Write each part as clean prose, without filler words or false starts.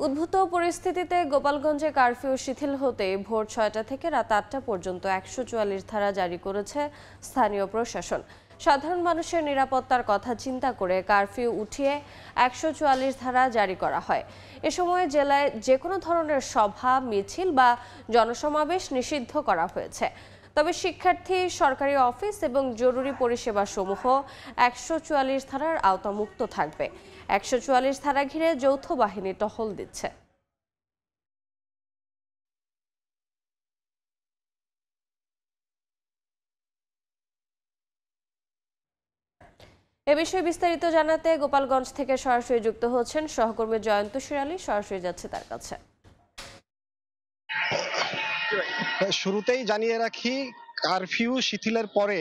উদ্ভূত পরিস্থিতিতে গোপালগঞ্জে কারফিউ শিথিল হতে ভোর ৬টা থেকে রাত ৮টা পর্যন্ত ১৪৪ ধারা জারি করেছে স্থানীয় প্রশাসন। সাধারণ মানুষের নিরাপত্তার কথা চিন্তা করে কারফিউ উঠিয়ে ১৪৪ ধারা জারি করা হয়। এ সময় জেলায় যে কোনো ধরনের সভা, মিছিল বা জনসমাবেশ নিষিদ্ধ করা হয়েছে। তবে শিক্ষার্থী, সরকারি অফিস এবং জরুরি পরিষেবা সমূহ ১৪৪ ধারার আওতামুক্ত থাকবে। ১৪৪ ধারা ঘিরে যৌথ বাহিনী টহল দিচ্ছে। এ বিষয়ে বিস্তারিত জানাতে গোপালগঞ্জ থেকে সরাসরি যুক্ত হচ্ছেন সহকর্মী জয়ন্ত শিরালী। সরাসরি যাচ্ছে তার কাছে। শুরুতেই জানিয়ে রাখি, কারফিউ শিথিলের পরে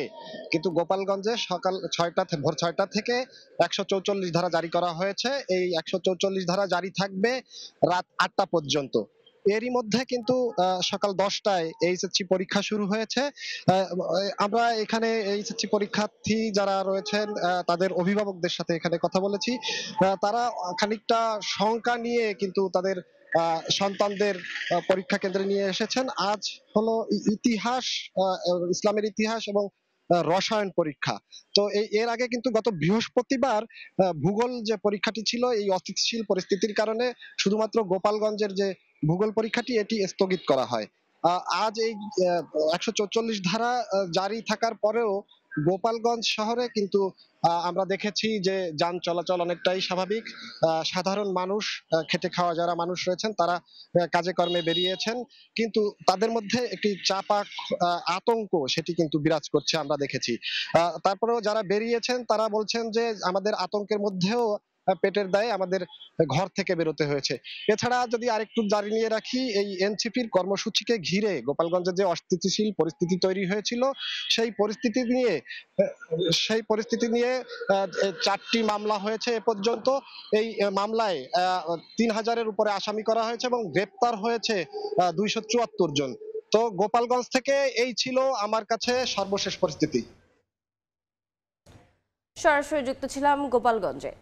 কিন্তু গোপালগঞ্জে সকাল ভোর ৬টা থেকে ১৪৪ ধারা জারি করা হয়েছে। এই ১৪৪ ধারা জারি থাকবে রাত ৮টা পর্যন্ত। এরই মধ্যে কিন্তু সকাল 10টায় এইচএসসি পরীক্ষা শুরু হয়েছে। আমরা এখানে এইচএসসি পরীক্ষার্থী যারা রয়েছেন তাদের অভিভাবকদের সাথে এখানে কথা বলেছি। তারা খানিকটা শঙ্কা নিয়ে কিন্তু তাদের সন্তানদের পরীক্ষা কেন্দ্রে নিয়ে এসেছেন। আজ হলো ইতিহাস, ইসলামের ইতিহাস এবং রসায়ন পরীক্ষা। তো এর আগে কিন্তু গত বৃহস্পতিবার ভূগোল যে পরীক্ষাটি ছিল, এই অস্থিতিশীল পরিস্থিতির কারণে শুধুমাত্র গোপালগঞ্জের যে ভূগোল পরীক্ষাটি এটি স্থগিত করা হয়। আজ এই ১৪৪ ধারা জারি থাকার পরেও গোপালগঞ্জ শহরে কিন্তু আমরা দেখেছি যে যান চলাচল অনেকটাই স্বাভাবিক। সাধারণ মানুষ, খেটে খাওয়া যারা মানুষ রয়েছেন তারা কাজে কর্মে বেরিয়েছেন, কিন্তু তাদের মধ্যে একটি চাপা আতঙ্ক সেটি কিন্তু বিরাজ করছে আমরা দেখেছি। তারপরেও যারা বেরিয়েছেন তারা বলছেন যে আমাদের আতঙ্কের মধ্যেও পেটের দায়ে আমাদের ঘর থেকে বেরোতে হয়েছে। এছাড়া যদি আরেকটু জানিয়ে রাখি, এই এনসিপির কর্মসূচিকে ঘিরে গোপালগঞ্জে যে অস্থিতিশীল পরিস্থিতি তৈরি হয়েছিল, সেই পরিস্থিতি নিয়ে 4টি মামলা হয়েছে এ পর্যন্ত। এই মামলায় ৩,০০০-এর উপরে আসামি করা হয়েছে এবং গ্রেপ্তার হয়েছে ২৭৪ জন। তো গোপালগঞ্জ থেকে এই ছিল আমার কাছে সর্বশেষ পরিস্থিতি। সরাসরি যুক্ত ছিলাম গোপালগঞ্জে।